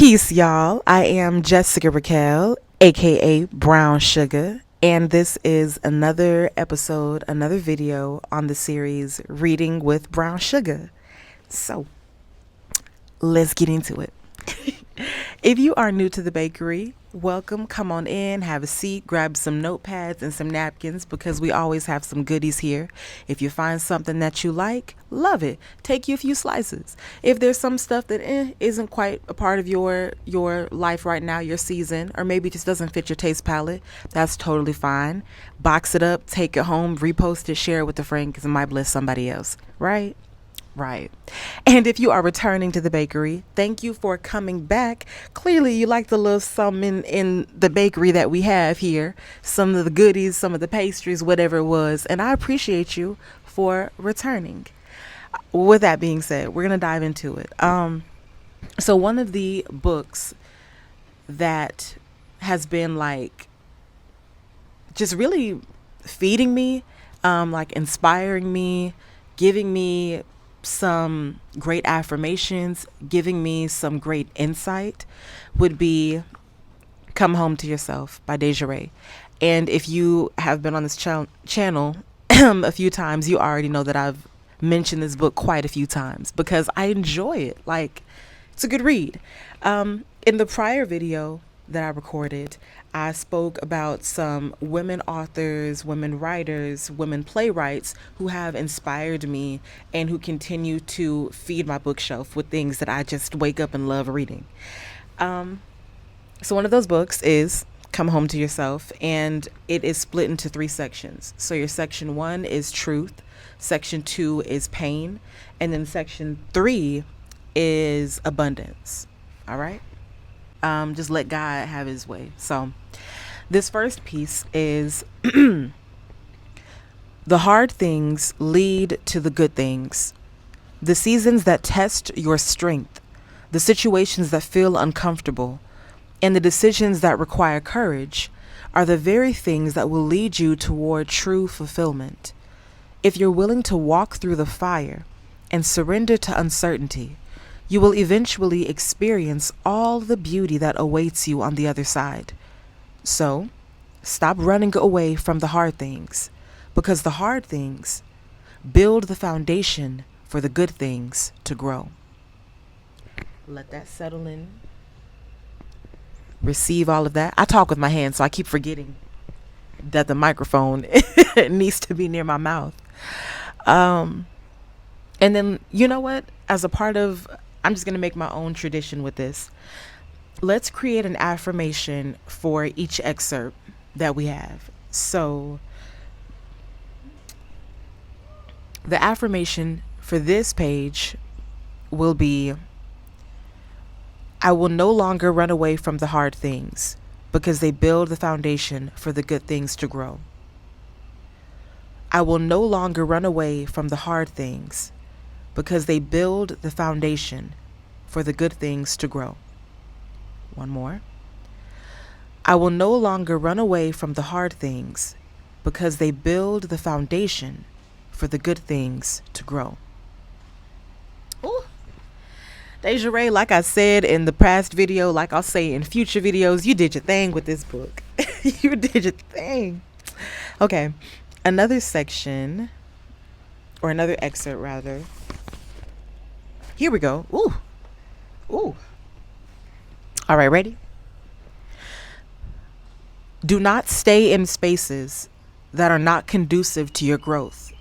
Peace, y'all. I am Jessica Raquel, aka Brown Sugar, and this is another episode, another video on the series Reading with Brown Sugar. So, let's get into it. If you are new to the bakery, welcome. Come on in, have a seat, grab some notepads and some napkins because we always have some goodies here. If you find something that you like, love it. Take you a few slices. If there's some stuff that isn't quite a part of your life right now, your season, or maybe just doesn't fit your taste palette, that's totally fine. Box it up, take it home, repost it, share it with a friend because it might bless somebody else, right? Right. And if you are returning to the bakery, thank you for coming back. Clearly, you like the little something in the bakery that we have here. Some of the goodies, some of the pastries, whatever it was. And I appreciate you for returning. With that being said, we're going to dive into it. So one of the books that has been like just really feeding me, like inspiring me, giving me some great affirmations, giving me some great insight would be Come Home to Yourself by Déjà Rae. And if you have been on this channel a few times, you already know that I've mentioned this book quite a few times because I enjoy it. Like, it's a good read. In the prior video that I recorded, I spoke about some women authors, women writers, women playwrights who have inspired me and who continue to feed my bookshelf with things that I just wake up and love reading. So one of those books is Come Home to Yourself, and it is split into 3 sections. So your section 1 is truth, section 2 is pain, and then section 3 is abundance. All right? Just let God have his way. So this first piece is the hard things lead to the good things. The seasons that test your strength, the situations that feel uncomfortable, and the decisions that require courage are the very things that will lead you toward true fulfillment. If you're willing to walk through the fire and surrender to uncertainty, you will eventually experience all the beauty that awaits you on the other side. So, stop running away from the hard things, because the hard things build the foundation for the good things to grow. Let that settle in. Receive all of that. I talk with my hands, so I keep forgetting that the microphone needs to be near my mouth. And then, you know what? As a part of I'm just going to make my own tradition with this. Let's create an affirmation for each excerpt that we have. So the affirmation for this page will be, I will no longer run away from the hard things because they build the foundation for the good things to grow. I will no longer run away from the hard things because they build the foundation for the good things to grow. One more. I will no longer run away from the hard things because they build the foundation for the good things to grow. Ooh. Déjà Rae, like I said in the past video, like I'll say in future videos, you did your thing with this book. You did your thing. Okay, another section, or another excerpt rather. Here we go. Ooh. Ooh. All right, ready? Do not stay in spaces that are not conducive to your growth.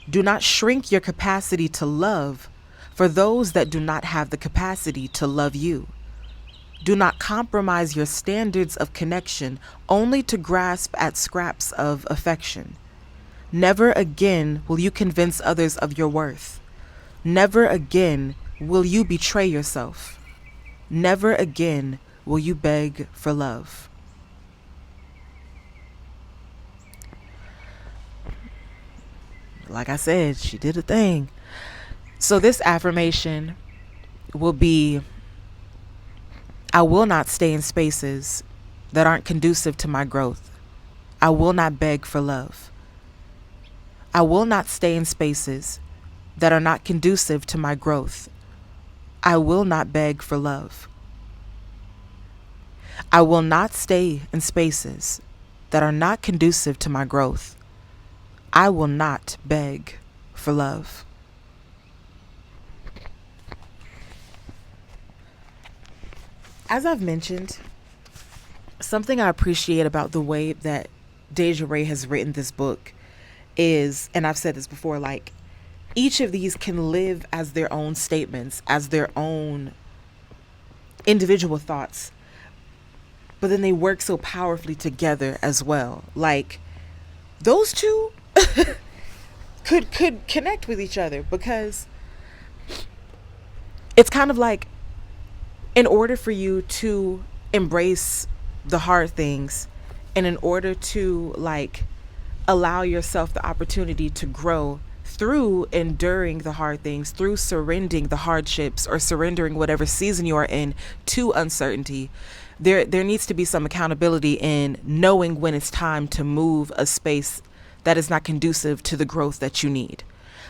Do not shrink your capacity to love for those that do not have the capacity to love you. Do not compromise your standards of connection only to grasp at scraps of affection. Never again will you convince others of your worth. Never again will you betray yourself. Never again will you beg for love. Like I said, she did a thing. So this affirmation will be, I will not stay in spaces that aren't conducive to my growth. I will not beg for love. I will not stay in spaces that are not conducive to my growth. I will not beg for love. I will not stay in spaces that are not conducive to my growth. I will not beg for love. As I've mentioned, something I appreciate about the way that Déjà Rae has written this book is, and I've said this before, like each of these can live as their own statements, as their own individual thoughts, but then they work so powerfully together as well. Like those two could connect with each other, because it's kind of like, in order for you to embrace the hard things, and in order to like allow yourself the opportunity to grow through enduring the hard things, through surrendering the hardships, or surrendering whatever season you are in to uncertainty, there needs to be some accountability in knowing when it's time to move a space that is not conducive to the growth that you need.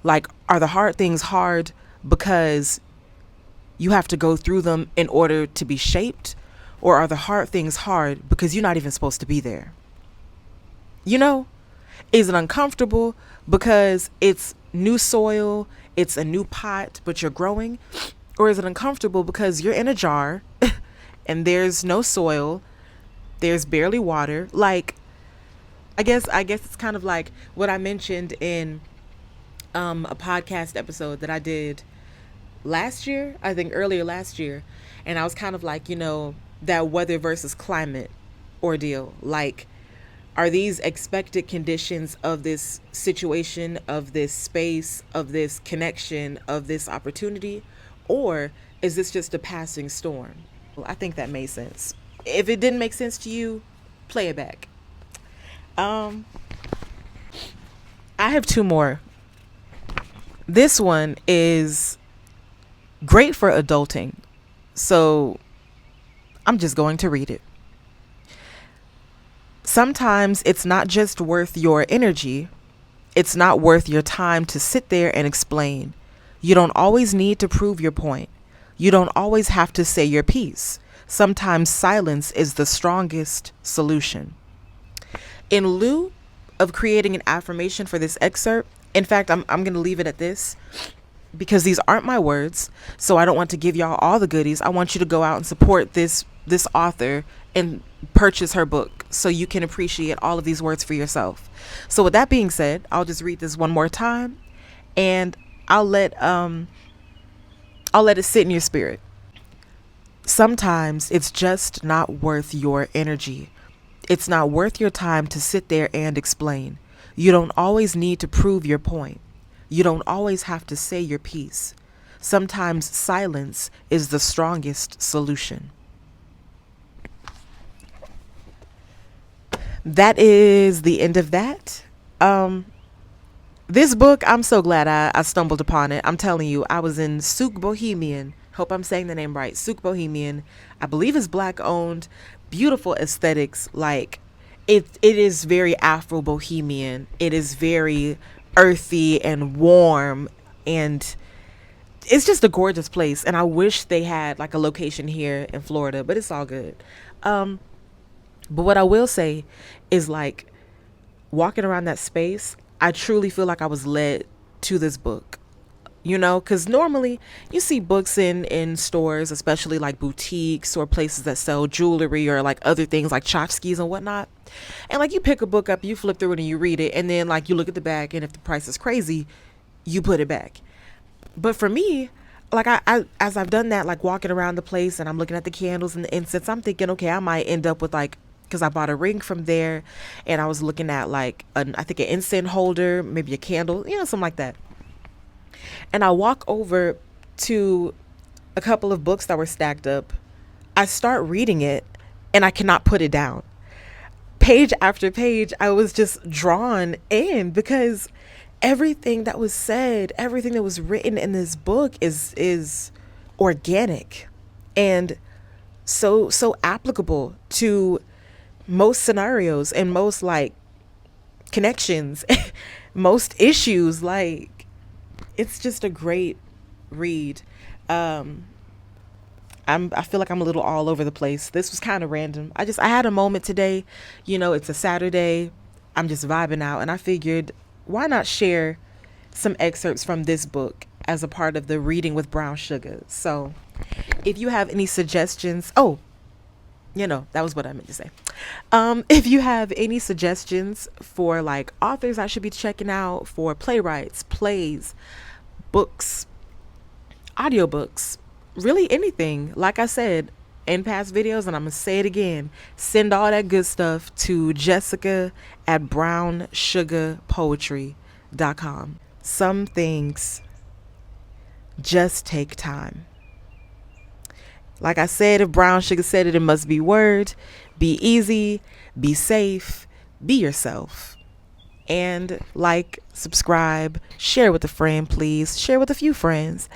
Like, are the hard things hard because you have to go through them in order to be shaped? Or are the hard things hard because you're not even supposed to be there? You know, is it uncomfortable because it's new soil, it's a new pot, but you're growing? Or is it uncomfortable because you're in a jar and there's no soil, there's barely water? Like, I guess it's kind of like what I mentioned in a podcast episode that I did last year, I think earlier last year. And I was kind of like, that weather versus climate ordeal. Like, are these expected conditions of this situation, of this space, of this connection, of this opportunity? Or is this just a passing storm? Well, I think that made sense. If it didn't make sense to you, play it back. I have two more. This one is great for adulting, so I'm just going to read it. Sometimes it's not just worth your energy. It's not worth your time to sit there and explain. You don't always need to prove your point. You don't always have to say your piece. Sometimes silence is the strongest solution. In lieu of creating an affirmation for this excerpt, in fact, I'm going to leave it at this, because these aren't my words, so I don't want to give y'all all the goodies. I want you to go out and support this author and purchase her book so you can appreciate all of these words for yourself. So with that being said, I'll just read this one more time, and I'll let it sit in your spirit. Sometimes it's just not worth your energy. It's not worth your time to sit there and explain. You don't always need to prove your point. You don't always have to say your piece. Sometimes silence is the strongest solution. That is the end of that. This book, I'm so glad I stumbled upon it. I'm telling you, I was in Suga Bohemian. Hope I'm saying the name right. Suga Bohemian. I believe it's Black owned. Beautiful aesthetics. Like, it is very Afro Bohemian. It is very earthy and warm, and it's just a gorgeous place. And I wish they had like a location here in Florida, but it's all good. But what I will say is, like, walking around that space, I truly feel like I was led to this book, because normally you see books in stores, especially like boutiques or places that sell jewelry or like other things like tchotchkes and whatnot. And like, you pick a book up, you flip through it and you read it, and then like you look at the back, and if the price is crazy, you put it back. But for me, like, I as I've done that, like walking around the place and I'm looking at the candles and the incense, I'm thinking, okay, I might end up with like, because I bought a ring from there, and I was looking at like I think an incense holder, maybe a candle, something like that. And I walk over to a couple of books that were stacked up. I start reading it, and I cannot put it down. Page after page, I was just drawn in, because everything that was said, everything that was written in this book is organic and so applicable to most scenarios and most like connections, most issues. Like, it's just a great read. I I feel like I'm a little all over the place. This was kind of random. I had a moment today. It's a Saturday. I'm just vibing out, and I figured, why not share some excerpts from this book as a part of the Reading with Brown Sugar. So, if you have any suggestions, that was what I meant to say. If you have any suggestions for like authors I should be checking out, for playwrights, plays, books, audiobooks, really anything, like I said in past videos, and I'm gonna say it again, send all that good stuff to Jessica at brownsugarpoetry.com. Some things just take time. Like I said, if Brown Sugar said it, it must be word. Be easy, be safe, be yourself. And like, subscribe, share with a friend, please. Share with a few friends.